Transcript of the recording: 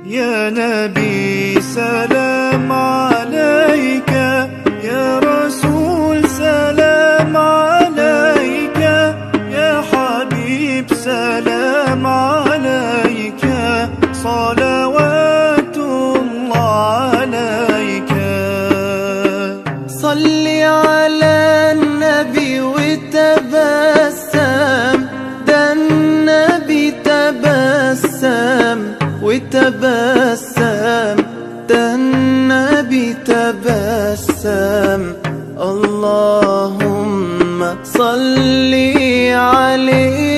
يا نبي سلام عليك، يا رسول سلام عليك، يا حبيب سلام عليك، صلوات الله عليك. صل على النبي وتبسم، ده النبي تبسم وتبسم، ده النبي تبسم. اللهم صل عليه